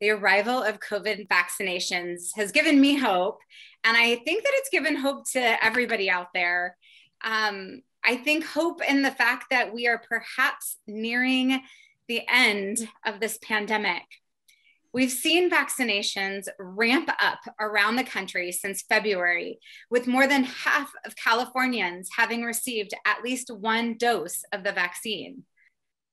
The arrival of COVID vaccinations has given me hope, and I think that it's given hope to everybody out there. I think hope in the fact that we are perhaps nearing the end of this pandemic. We've seen vaccinations ramp up around the country since February, with more than half of Californians having received at least one dose of the vaccine.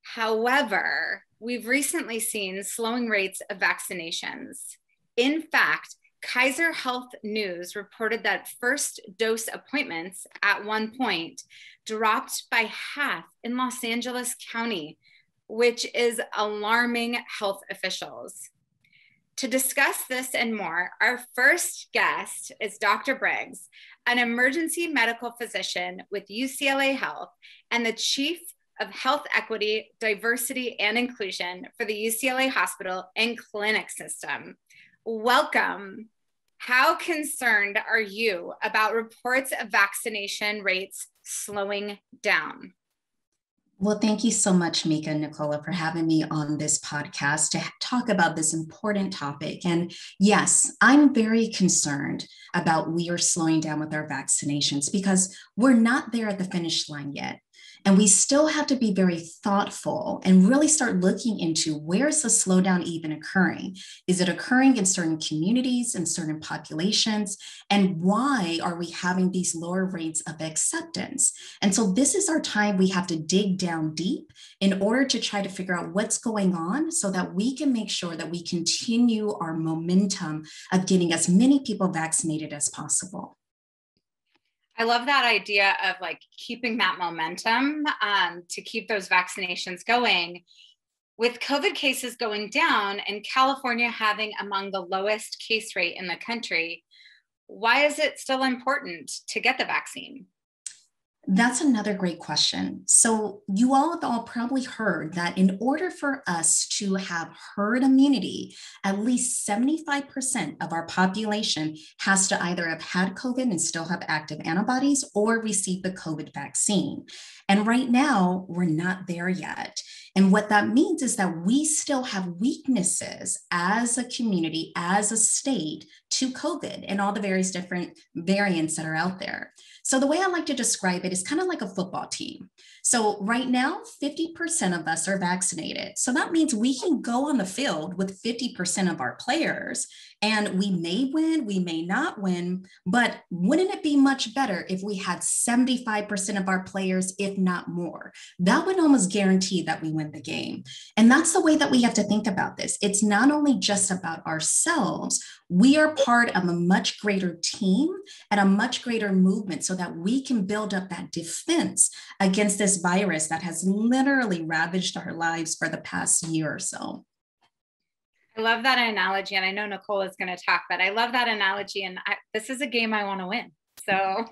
However, we've recently seen slowing rates of vaccinations. In fact, Kaiser Health News reported that first dose appointments at one point dropped by half in Los Angeles County, which is alarming health officials. To discuss this and more, our first guest is Dr. Briggs, an emergency medical physician with UCLA Health and the Chief of Health Equity, Diversity, and Inclusion for the UCLA Hospital and Clinic System. Welcome. How concerned are you about reports of vaccination rates slowing down? Well, thank you so much, Mika and Nicola, for having me on this podcast to talk about this important topic. And yes, I'm very concerned about we are slowing down with our vaccinations because we're not there at the finish line yet. And we still have to be very thoughtful and really start looking into where's the slowdown even occurring? Is it occurring in certain communities, in certain populations? And why are we having these lower rates of acceptance? And so this is our time we have to dig down deep in order to try to figure out what's going on so that we can make sure that we continue our momentum of getting as many people vaccinated as possible. I love that idea of like keeping that momentum to keep those vaccinations going. With COVID cases going down and California having among the lowest case rate in the country, why is it still important to get the vaccine? That's another great question. So you all have all probably heard that in order for us to have herd immunity, at least 75% of our population has to either have had COVID and still have active antibodies or receive the COVID vaccine. And right now, we're not there yet. And what that means is that we still have weaknesses as a community, as a state to COVID and all the various different variants that are out there. So the way I like to describe it is kind of like a football team. So right now, 50% of us are vaccinated. So that means we can go on the field with 50% of our players, and we may win, we may not win, but wouldn't it be much better if we had 75% of our players, if not more? That would almost guarantee that we win the game. And that's the way that we have to think about this. It's not only just about ourselves, we are part of a much greater team and a much greater movement so that we can build up that defense against this virus that has literally ravaged our lives for the past year or so. I love that analogy. And I know Nicole is going to talk, but I love that analogy. And this is a game I want to win. So.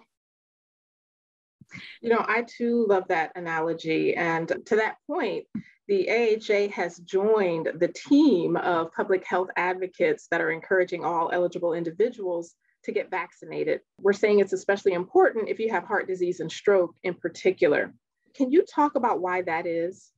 You know, I too love that analogy. And to that point, the AHA has joined the team of public health advocates that are encouraging all eligible individuals to get vaccinated. We're saying it's especially important if you have heart disease and stroke in particular. Can you talk about why that is?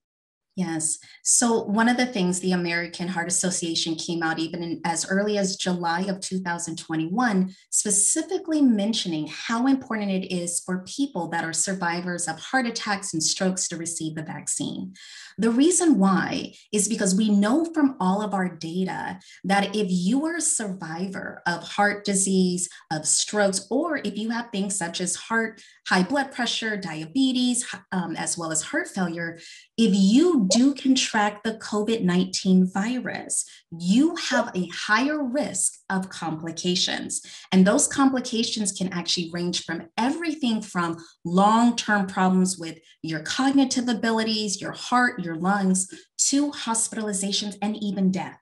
Yes. So one of the things the American Heart Association came out even as early as July of 2021, specifically mentioning how important it is for people that are survivors of heart attacks and strokes to receive the vaccine. The reason why is because we know from all of our data that if you are a survivor of heart disease, of strokes, or if you have things such as high blood pressure, diabetes, as well as heart failure, if you do contract the COVID-19 virus, you have a higher risk of complications. And those complications can actually range from everything from long-term problems with your cognitive abilities, your heart, your lungs, to hospitalizations and even death.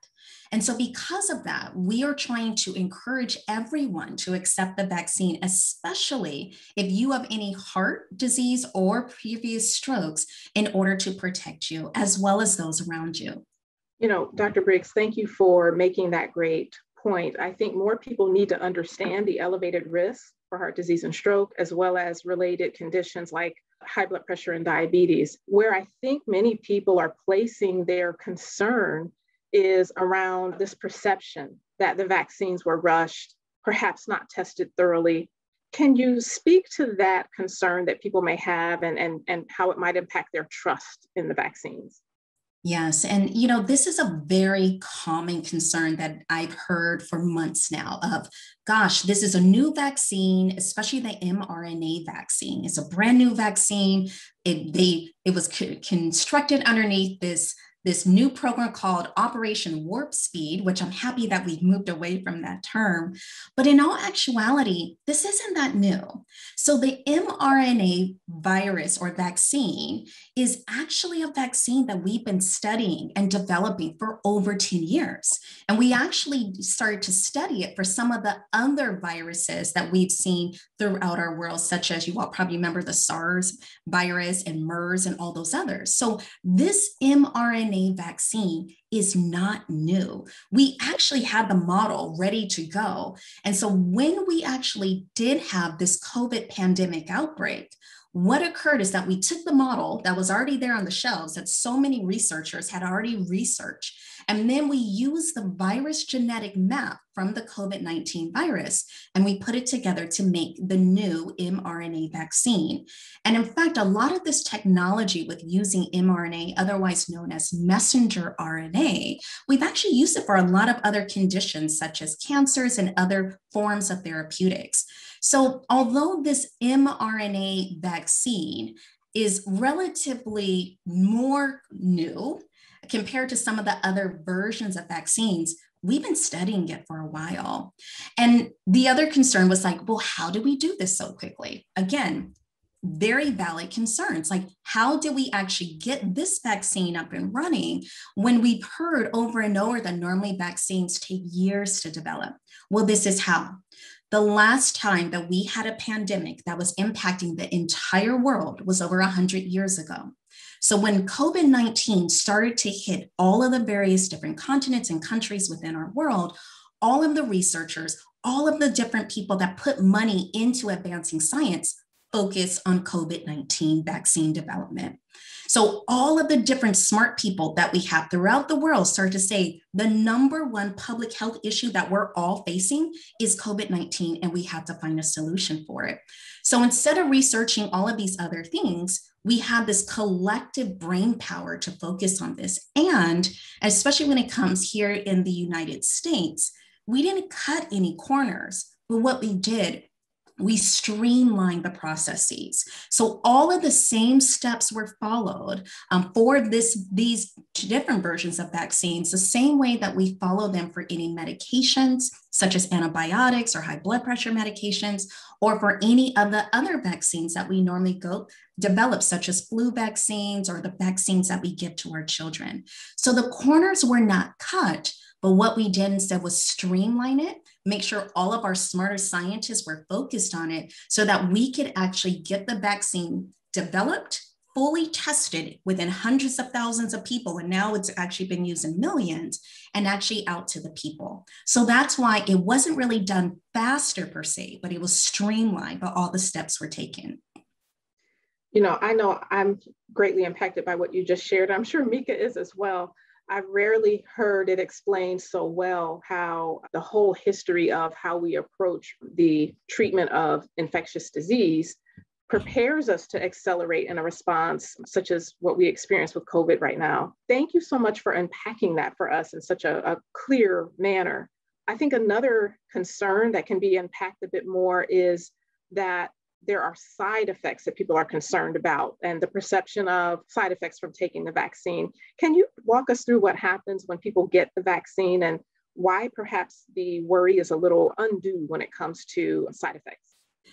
And so because of that, we are trying to encourage everyone to accept the vaccine, especially if you have any heart disease or previous strokes, in order to protect you as well as those around you. You know, Dr. Briggs, thank you for making that great point. I think more people need to understand the elevated risk for heart disease and stroke, as well as related conditions like high blood pressure and diabetes. Where I think many people are placing their concern is around this perception that the vaccines were rushed, perhaps not tested thoroughly. Can you speak to that concern that people may have and how it might impact their trust in the vaccines? Yes. And, this is a very common concern that I've heard for months now of, gosh, this is a new vaccine, especially the mRNA vaccine. It's a brand new vaccine. It was constructed underneath this new program called Operation Warp Speed, which I'm happy that we've moved away from that term. But in all actuality, this isn't that new. So the mRNA virus or vaccine is actually a vaccine that we've been studying and developing for over 10 years. And we actually started to study it for some of the other viruses that we've seen throughout our world, such as you all probably remember the SARS virus and MERS and all those others. So this mRNA vaccine is not new. We actually had the model ready to go. And so when we actually did have this COVID pandemic outbreak, what occurred is that we took the model that was already there on the shelves that so many researchers had already researched, and then we used the virus genetic map from the COVID-19 virus, and we put it together to make the new mRNA vaccine. And in fact, a lot of this technology with using mRNA, otherwise known as messenger RNA, we've actually used it for a lot of other conditions such as cancers and other forms of therapeutics. So although this mRNA vaccine is relatively more new compared to some of the other versions of vaccines, we've been studying it for a while. And the other concern was like, well, how do we do this so quickly? Again, very valid concerns. Like, how do we actually get this vaccine up and running when we've heard over and over that normally vaccines take years to develop? Well, this is how. The last time that we had a pandemic that was impacting the entire world was over 100 years ago. So when COVID-19 started to hit all of the various different continents and countries within our world, all of the researchers, all of the different people that put money into advancing science focus on COVID-19 vaccine development. So all of the different smart people that we have throughout the world start to say the number one public health issue that we're all facing is COVID-19, and we have to find a solution for it. So instead of researching all of these other things, we have this collective brain power to focus on this. And especially when it comes here in the United States, we didn't cut any corners, but what we did, we streamlined the processes. So all of the same steps were followed for these different versions of vaccines, the same way that we follow them for any medications, such as antibiotics or high blood pressure medications, or for any of the other vaccines that we normally develop, such as flu vaccines or the vaccines that we give to our children. So the corners were not cut, but what we did instead was streamline it, make sure all of our smarter scientists were focused on it so that we could actually get the vaccine developed, fully tested within hundreds of thousands of people. And now it's actually been used in millions and actually out to the people. So that's why it wasn't really done faster per se, but it was streamlined, but all the steps were taken. I know I'm greatly impacted by what you just shared. I'm sure Mika is as well. I've rarely heard it explained so well how the whole history of how we approach the treatment of infectious disease prepares us to accelerate in a response such as what we experience with COVID right now. Thank you so much for unpacking that for us in such a clear manner. I think another concern that can be unpacked a bit more is that there are side effects that people are concerned about and the perception of side effects from taking the vaccine. Can you walk us through what happens when people get the vaccine and why perhaps the worry is a little undue when it comes to side effects?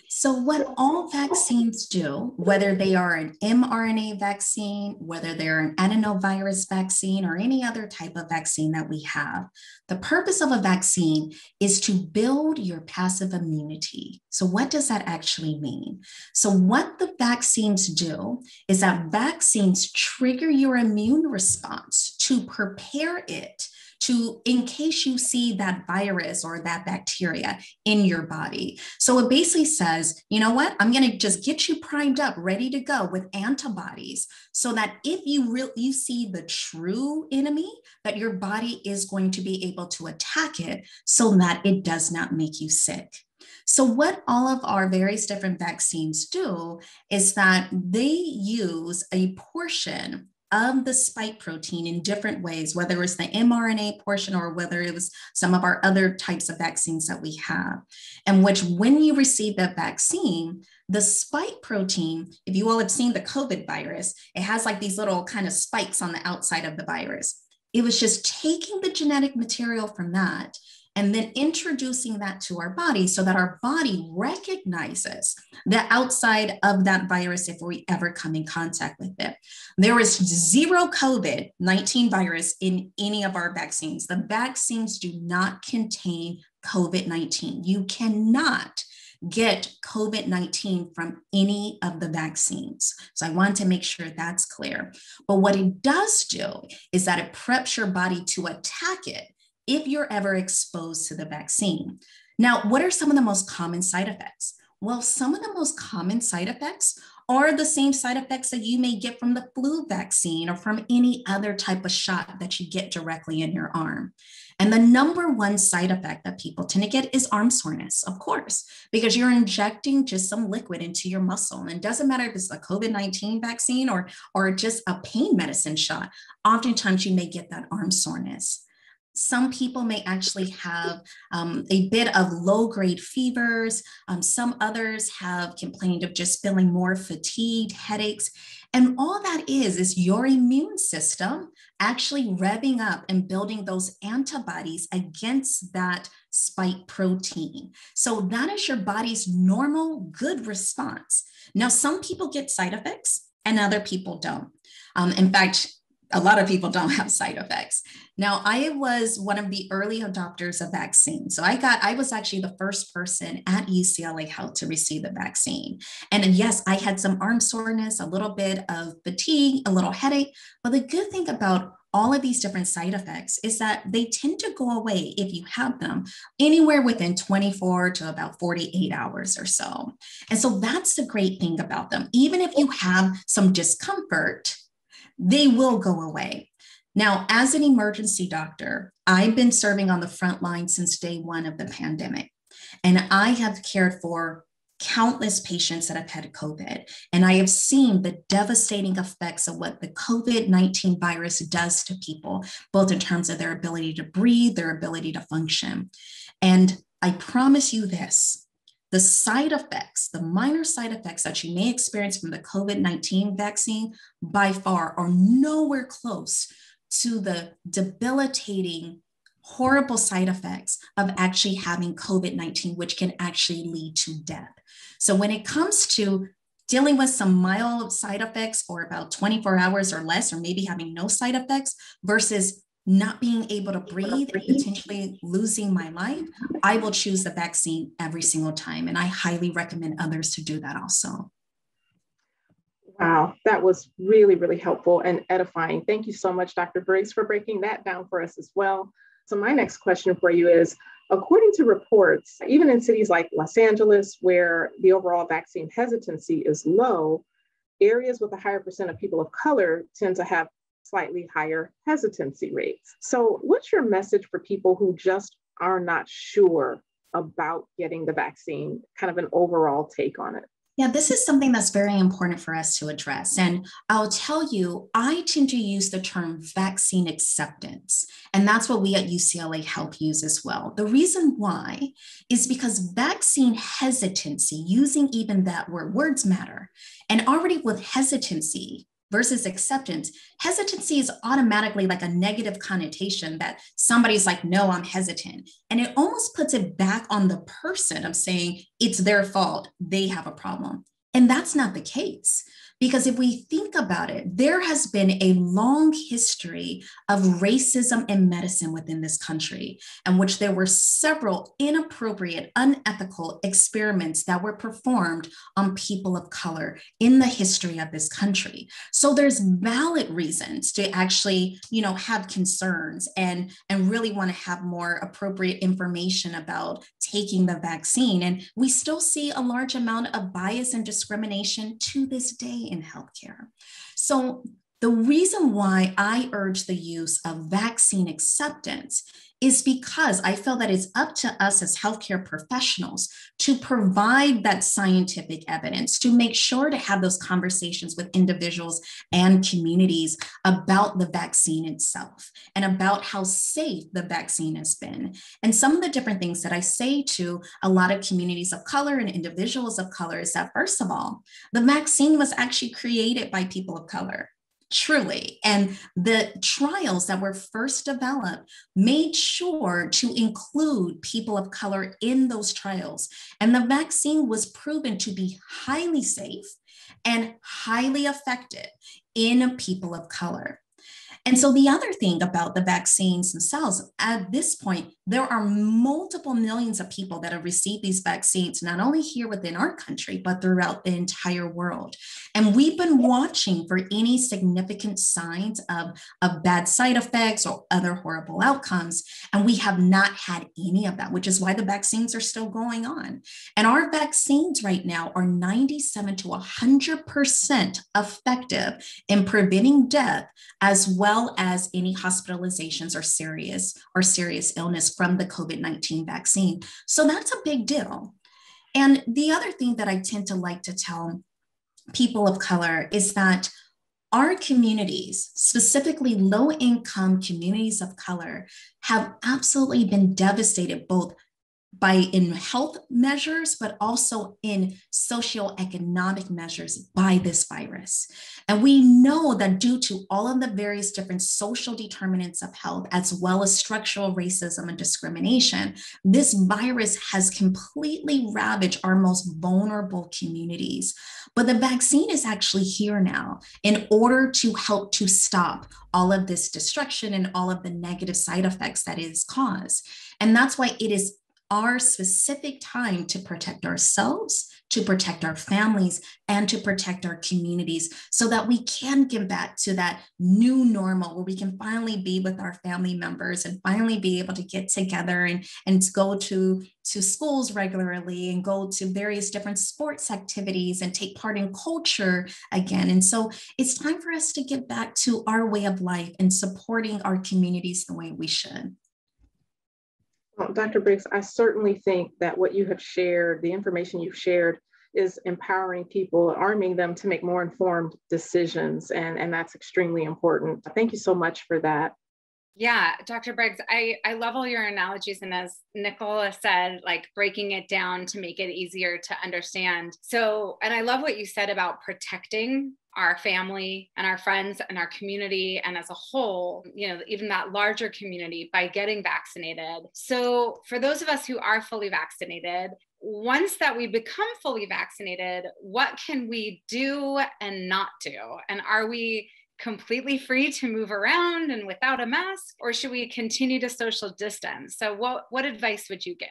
So what all vaccines do, whether they are an mRNA vaccine, whether they're an adenovirus vaccine, or any other type of vaccine that we have, the purpose of a vaccine is to build your passive immunity. So what does that actually mean? So what the vaccines do is that vaccines trigger your immune response to prepare it in case you see that virus or that bacteria in your body. So it basically says, you know what, I'm going to just get you primed up, ready to go with antibodies, so that if you see the true enemy, that your body is going to be able to attack it so that it does not make you sick. So what all of our various different vaccines do is that they use a portion of the spike protein in different ways, whether it's the mRNA portion or whether it was some of our other types of vaccines that we have, and which when you receive that vaccine, the spike protein, if you all have seen the COVID virus, it has like these little kind of spikes on the outside of the virus. It was just taking the genetic material from that and then introducing that to our body so that our body recognizes the outside of that virus if we ever come in contact with it. There is zero COVID-19 virus in any of our vaccines. The vaccines do not contain COVID-19. You cannot get COVID-19 from any of the vaccines. So I want to make sure that's clear. But what it does do is that it preps your body to attack it if you're ever exposed to the vaccine. Now, what are some of the most common side effects? Well, some of the most common side effects are the same side effects that you may get from the flu vaccine or from any other type of shot that you get directly in your arm. And the number one side effect that people tend to get is arm soreness, of course, because you're injecting just some liquid into your muscle. And it doesn't matter if it's a COVID-19 vaccine or just a pain medicine shot. Oftentimes you may get that arm soreness. Some people may actually have a bit of low-grade fevers. Some others have complained of just feeling more fatigued, headaches. And all that is your immune system actually revving up and building those antibodies against that spike protein. So that is your body's normal good response. Now, some people get side effects and other people don't. In fact, a lot of people don't have side effects. Now, I was one of the early adopters of vaccines. So I was actually the first person at UCLA Health to receive the vaccine. And yes, I had some arm soreness, a little bit of fatigue, a little headache. But the good thing about all of these different side effects is that they tend to go away if you have them anywhere within 24 to about 48 hours or so. And so that's the great thing about them. Even if you have some discomfort, they will go away. Now, as an emergency doctor, I've been serving on the front line since day one of the pandemic, and I have cared for countless patients that have had COVID, and I have seen the devastating effects of what the COVID-19 virus does to people, both in terms of their ability to breathe, their ability to function. And I promise you this, the side effects, the minor side effects that you may experience from the COVID-19 vaccine by far are nowhere close to the debilitating, horrible side effects of actually having COVID-19, which can actually lead to death. So when it comes to dealing with some mild side effects for about 24 hours or less, or maybe having no side effects versus not being able to breathe and potentially losing my life, I will choose the vaccine every single time. And I highly recommend others to do that also. Wow, that was really, really helpful and edifying. Thank you so much, Dr. Briggs, for breaking that down for us as well. So my next question for you is, according to reports, even in cities like Los Angeles, where the overall vaccine hesitancy is low, areas with a higher percent of people of color tend to have slightly higher hesitancy rates. So what's your message for people who just are not sure about getting the vaccine, kind of an overall take on it? Yeah, this is something that's very important for us to address. And I'll tell you, I tend to use the term vaccine acceptance. And that's what we at UCLA Health use as well. The reason why is because vaccine hesitancy, using even that word, words matter. And already with hesitancy versus acceptance, hesitancy is automatically like a negative connotation that somebody's like, no, I'm hesitant. And it almost puts it back on the person of saying it's their fault, they have a problem. And that's not the case. Because if we think about it, there has been a long history of racism in medicine within this country, in which there were several inappropriate, unethical experiments that were performed on people of color in the history of this country. So there's valid reasons to actually, have concerns and really want to have more appropriate information about taking the vaccine. And we still see a large amount of bias and discrimination to this day in healthcare. So the reason why I urge the use of vaccine acceptance is because I feel that it's up to us as healthcare professionals to provide that scientific evidence, to make sure to have those conversations with individuals and communities about the vaccine itself and about how safe the vaccine has been. And some of the different things that I say to a lot of communities of color and individuals of color is that, first of all, the vaccine was actually created by people of color. Truly. And the trials that were first developed made sure to include people of color in those trials. And the vaccine was proven to be highly safe and highly effective in people of color. And so the other thing about the vaccines themselves, at this point, there are multiple millions of people that have received these vaccines, not only here within our country, but throughout the entire world. And we've been watching for any significant signs of bad side effects or other horrible outcomes. And we have not had any of that, which is why the vaccines are still going on. And our vaccines right now are 97 to 100% effective in preventing death, as well as any hospitalizations or serious illness from the COVID-19 vaccine. So that's a big deal. And the other thing that I tend to like to tell people of color is that our communities, specifically low-income communities of color, have absolutely been devastated both in health measures, but also in socioeconomic measures by this virus. And we know that due to all of the various different social determinants of health, as well as structural racism and discrimination, this virus has completely ravaged our most vulnerable communities. But the vaccine is actually here now in order to help to stop all of this destruction and all of the negative side effects that it has caused. And that's why it is our specific time to protect ourselves, to protect our families, and to protect our communities so that we can get back to that new normal where we can finally be with our family members and finally be able to get together and go to schools regularly and go to various different sports activities and take part in culture again. And so it's time for us to get back to our way of life and supporting our communities the way we should. Well, Dr. Briggs, I certainly think that what you have shared, the information you've shared, is empowering people, arming them to make more informed decisions. And that's extremely important. Thank you so much for that. Yeah, Dr. Briggs, I love all your analogies. And as Nicola said, like breaking it down to make it easier to understand. So, and I love what you said about protecting our family and our friends and our community and as a whole, even that larger community by getting vaccinated. So for those of us who are fully vaccinated, once that we become fully vaccinated, what can we do and not do? And are we completely free to move around and without a mask, or should we continue to social distance? So what advice would you give?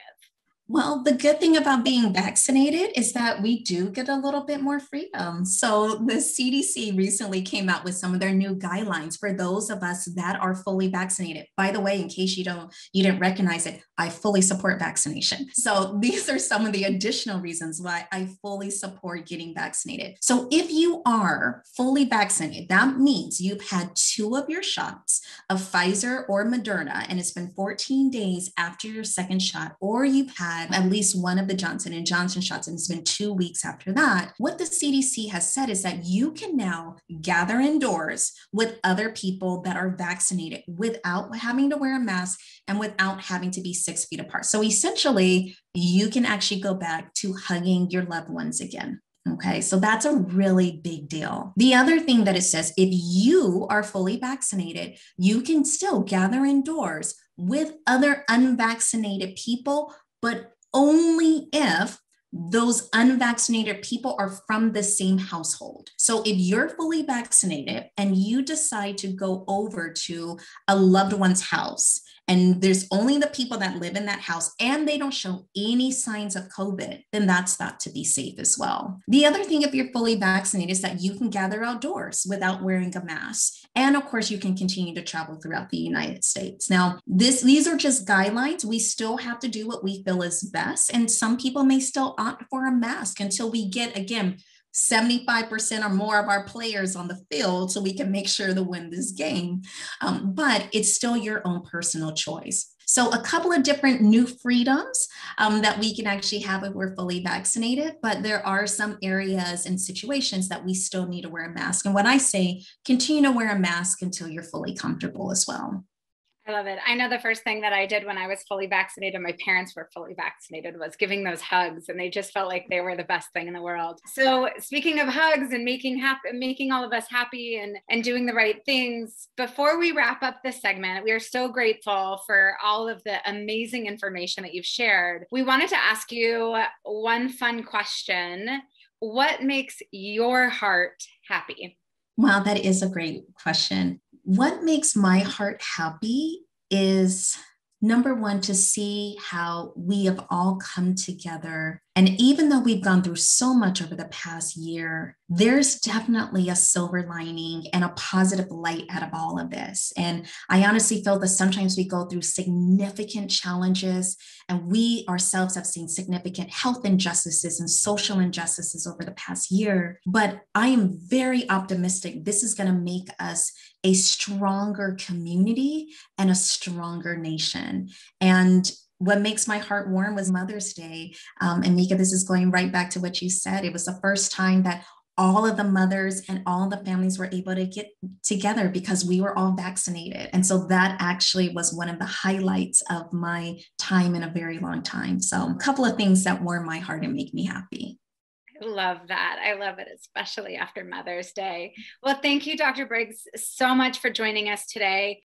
Well, the good thing about being vaccinated is that we do get a little bit more freedom. So the CDC recently came out with some of their new guidelines for those of us that are fully vaccinated. By the way, in case you didn't recognize it, I fully support vaccination. So these are some of the additional reasons why I fully support getting vaccinated. So if you are fully vaccinated, that means you've had 2 of your shots of Pfizer or Moderna, and it's been 14 days after your second shot, or you've had at least one of the Johnson & Johnson shots, and it's been 2 weeks after that. What the CDC has said is that you can now gather indoors with other people that are vaccinated without having to wear a mask and without having to be 6 feet apart. So essentially, you can actually go back to hugging your loved ones again. Okay, so that's a really big deal. The other thing that it says, if you are fully vaccinated, you can still gather indoors with other unvaccinated people, but only if those unvaccinated people are from the same household. So if you're fully vaccinated and you decide to go over to a loved one's house, and there's only the people that live in that house and they don't show any signs of COVID, then that's thought to be safe as well. The other thing, if you're fully vaccinated, is that you can gather outdoors without wearing a mask. And of course, you can continue to travel throughout the United States. Now, these are just guidelines. We still have to do what we feel is best. And some people may still opt for a mask until we get, again, 75% or more of our players on the field so we can make sure to win this game. But it's still your own personal choice. So a couple of different new freedoms that we can actually have if we're fully vaccinated, but there are some areas and situations that we still need to wear a mask. And when I say continue to wear a mask until you're fully comfortable as well. I love it. I know the first thing that I did when I was fully vaccinated, my parents were fully vaccinated, was giving those hugs, and they just felt like they were the best thing in the world. So speaking of hugs and making all of us happy and doing the right things, before we wrap up this segment, we are so grateful for all of the amazing information that you've shared. We wanted to ask you one fun question. What makes your heart happy? Wow, that is a great question. What makes my heart happy is, number one, to see how we have all come together. And even though we've gone through so much over the past year, there's definitely a silver lining and a positive light out of all of this. And I honestly feel that sometimes we go through significant challenges, and we ourselves have seen significant health injustices and social injustices over the past year. But I am very optimistic this is going to make us a stronger community and a stronger nation. And what makes my heart warm was Mother's Day. And Mika, this is going right back to what you said. It was the first time that all of the mothers and all the families were able to get together because we were all vaccinated. And so that actually was one of the highlights of my time in a very long time. So a couple of things that warm my heart and make me happy. I love that. I love it, especially after Mother's Day. Well, thank you, Dr. Briggs, so much for joining us today.